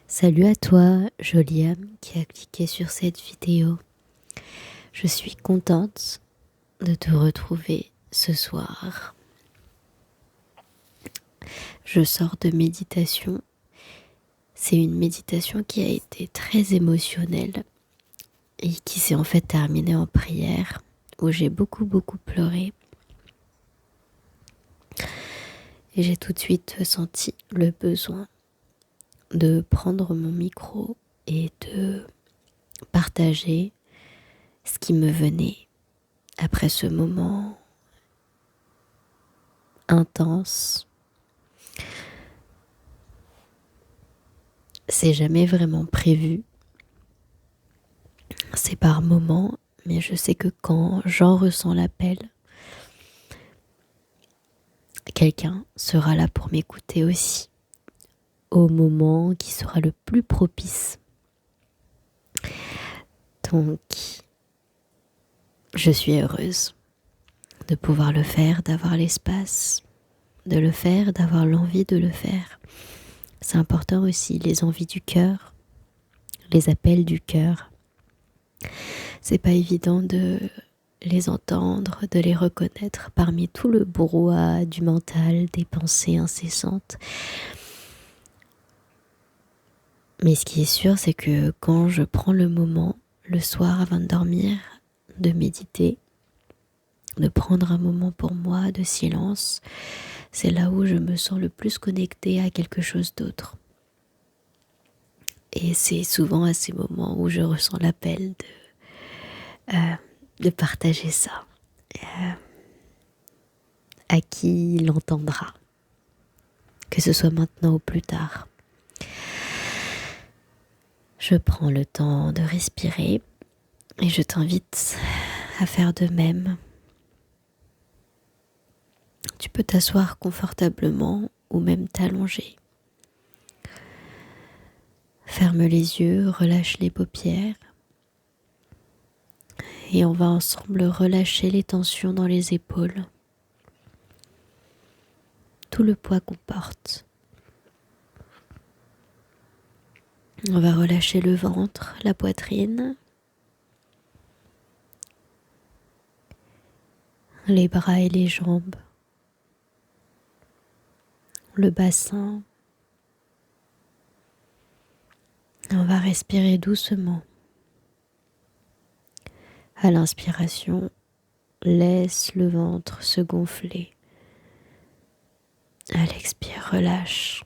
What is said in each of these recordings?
Salut à toi, jolie âme qui a cliqué sur cette vidéo. Je suis contente de te retrouver ce soir. Je sors de méditation. C'est une méditation qui a été très émotionnelle et qui s'est en fait terminée en prière où j'ai beaucoup pleuré. Et j'ai tout de suite senti le besoin de prendre mon micro et de partager ce qui me venait après ce moment intense. C'est jamais vraiment prévu, c'est par moment, mais je sais que quand j'en ressens l'appel, quelqu'un sera là pour m'écouter aussi, au moment qui sera le plus propice. Donc, je suis heureuse de pouvoir le faire, d'avoir l'espace de le faire, d'avoir l'envie de le faire. C'est important aussi, les envies du cœur, les appels du cœur. C'est pas évident de les entendre, de les reconnaître parmi tout le brouhaha du mental, des pensées incessantes. Mais ce qui est sûr, c'est que quand je prends le moment, le soir avant de dormir, de méditer, de prendre un moment pour moi de silence, c'est là où je me sens le plus connectée à quelque chose d'autre. Et c'est souvent à ces moments où je ressens l'appel de partager ça à qui l'entendra, que ce soit maintenant ou plus tard. Je prends le temps de respirer et je t'invite à faire de même. Tu peux t'asseoir confortablement ou même t'allonger. Ferme les yeux, relâche les paupières et on va ensemble relâcher les tensions dans les épaules, tout le poids qu'on porte. On va relâcher le ventre, la poitrine, les bras et les jambes, le bassin. On va respirer doucement. À l'inspiration, laisse le ventre se gonfler. À l'expire, relâche.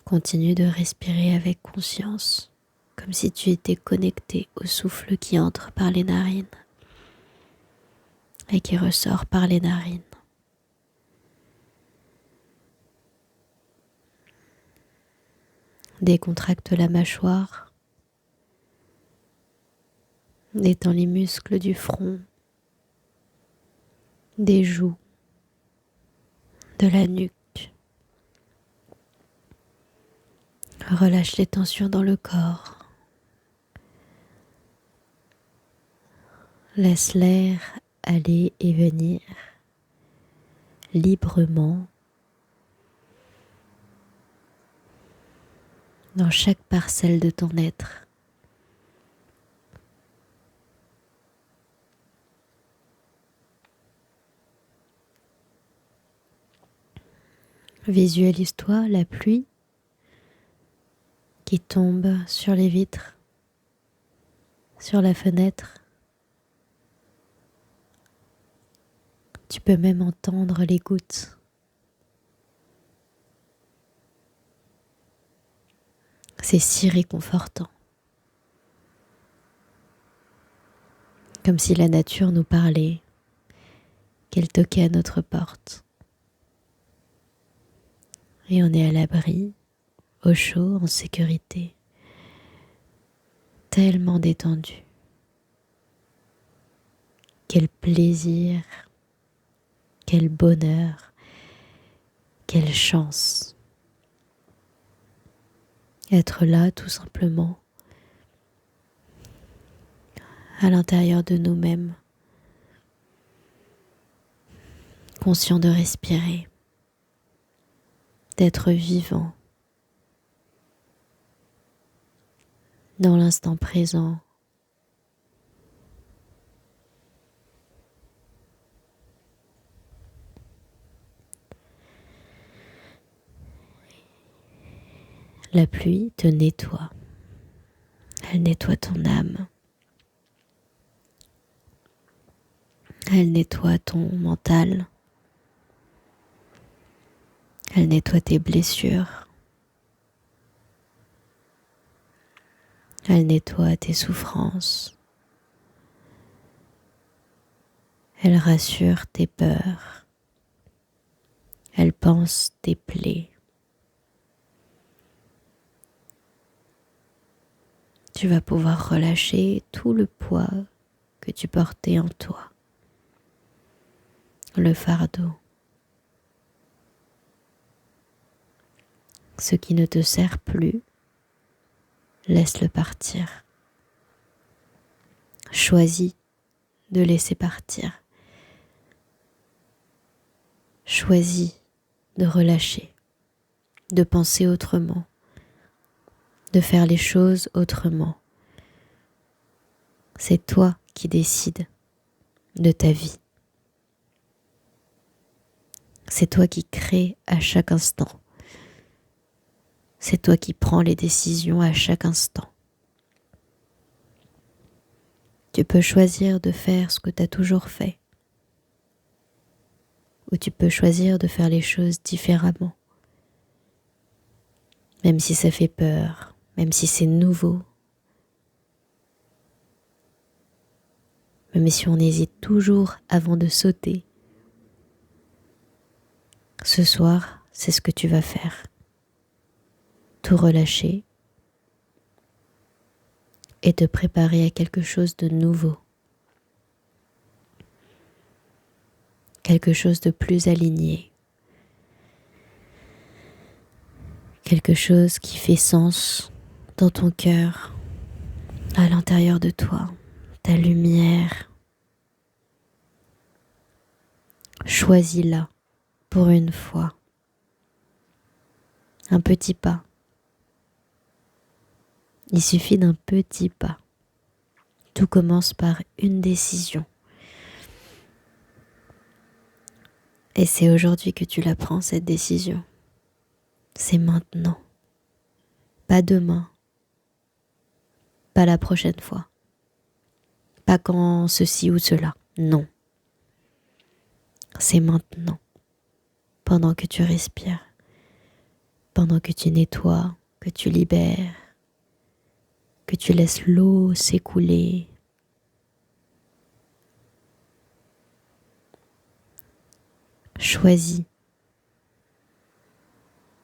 Continue de respirer avec conscience, comme si tu étais connecté au souffle qui entre par les narines et qui ressort par les narines. Décontracte la mâchoire, détends les muscles du front, des joues, de la nuque. Relâche les tensions dans le corps. Laisse l'air aller et venir librement dans chaque parcelle de ton être. Visualise-toi la pluie qui tombe sur les vitres, sur la fenêtre. Tu peux même entendre les gouttes. C'est si réconfortant. Comme si la nature nous parlait, qu'elle toquait à notre porte. Et on est à l'abri, au chaud, en sécurité, tellement détendu. Quel plaisir, quel bonheur, quelle chance. Être là tout simplement, à l'intérieur de nous-mêmes, conscient de respirer, d'être vivant dans l'instant présent. La pluie te nettoie, elle nettoie ton âme, elle nettoie ton mental, elle nettoie tes blessures, elle nettoie tes souffrances, elle rassure tes peurs, elle panse tes plaies. Tu vas pouvoir relâcher tout le poids que tu portais en toi, le fardeau, ce qui ne te sert plus, laisse-le partir. Choisis de laisser partir. Choisis de relâcher, de penser autrement, de faire les choses autrement. C'est toi qui décides de ta vie. C'est toi qui crées à chaque instant. C'est toi qui prends les décisions à chaque instant. Tu peux choisir de faire ce que tu as toujours fait. Ou tu peux choisir de faire les choses différemment. Même si ça fait peur, même si c'est nouveau. Même si on hésite toujours avant de sauter. Ce soir, c'est ce que tu vas faire. Tout relâcher et te préparer à quelque chose de nouveau. Quelque chose de plus aligné. Quelque chose qui fait sens dans ton cœur, à l'intérieur de toi, ta lumière. Choisis-la pour une fois. Un petit pas. Il suffit d'un petit pas. Tout commence par une décision. Et c'est aujourd'hui que tu la prends, cette décision. C'est maintenant. Pas demain. Pas la prochaine fois. Pas quand ceci ou cela. Non. C'est maintenant. Pendant que tu respires. Pendant que tu nettoies, que tu libères. Que tu laisses l'eau s'écouler. Choisis.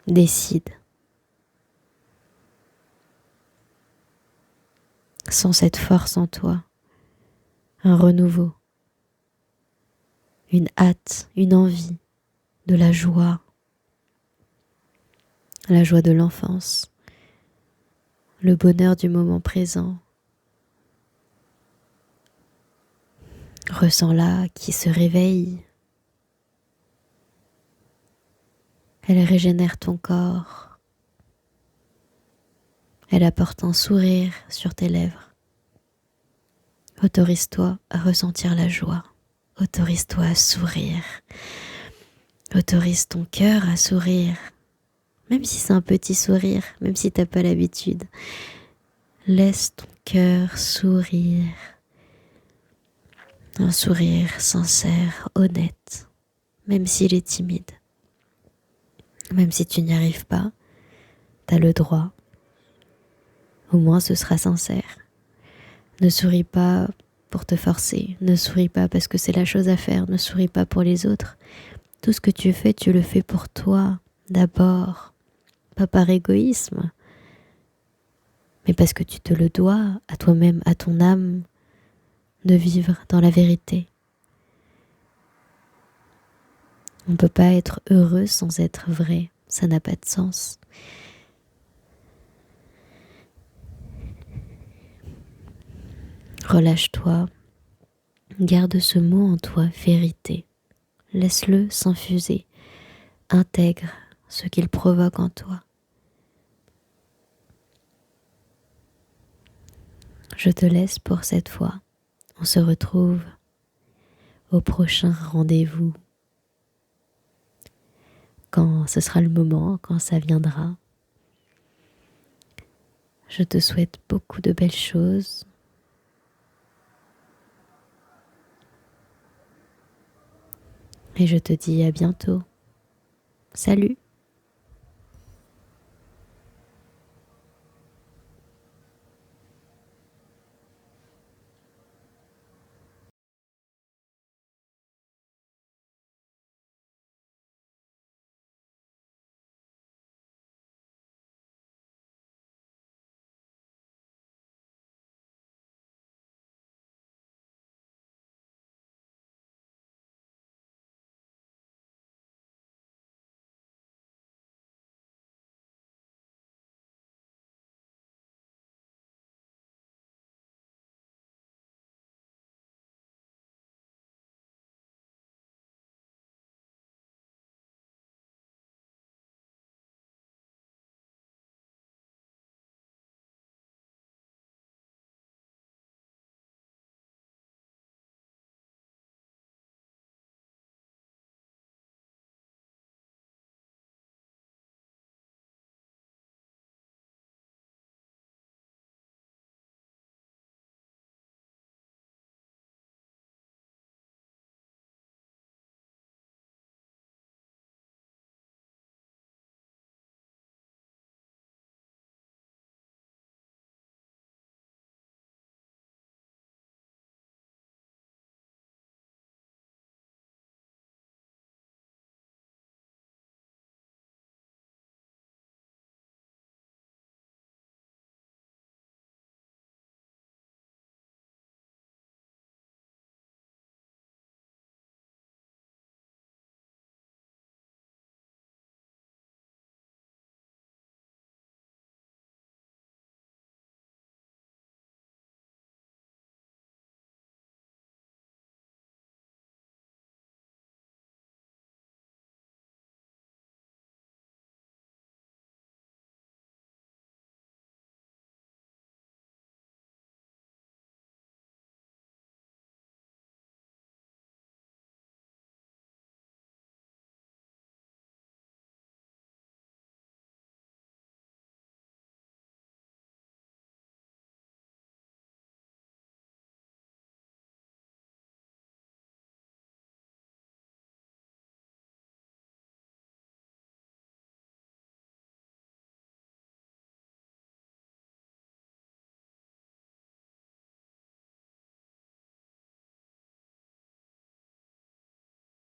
Décide. Sens cette force en toi. Un renouveau. Une hâte, une envie. De la joie. La joie de l'enfance. Le bonheur du moment présent. Ressens-la qui se réveille. Elle régénère ton corps. Elle apporte un sourire sur tes lèvres. Autorise-toi à ressentir la joie. Autorise-toi à sourire. Autorise ton cœur à sourire. Même si c'est un petit sourire, même si t'as pas l'habitude. Laisse ton cœur sourire. Un sourire sincère, honnête, même s'il est timide. Même si tu n'y arrives pas, t'as le droit. Au moins ce sera sincère. Ne souris pas pour te forcer. Ne souris pas parce que c'est la chose à faire. Ne souris pas pour les autres. Tout ce que tu fais, tu le fais pour toi, d'abord. Pas par égoïsme, mais parce que tu te le dois à toi-même, à ton âme, de vivre dans la vérité. On ne peut pas être heureux sans être vrai. Ça n'a pas de sens. Relâche-toi. Garde ce mot en toi, vérité. laisse-le s'infuser, intègre ce qu'il provoque en toi. Je te laisse pour cette fois. On se retrouve au prochain rendez-vous, quand ce sera le moment, quand ça viendra. Je te souhaite beaucoup de belles choses. Et je te dis à bientôt. Salut!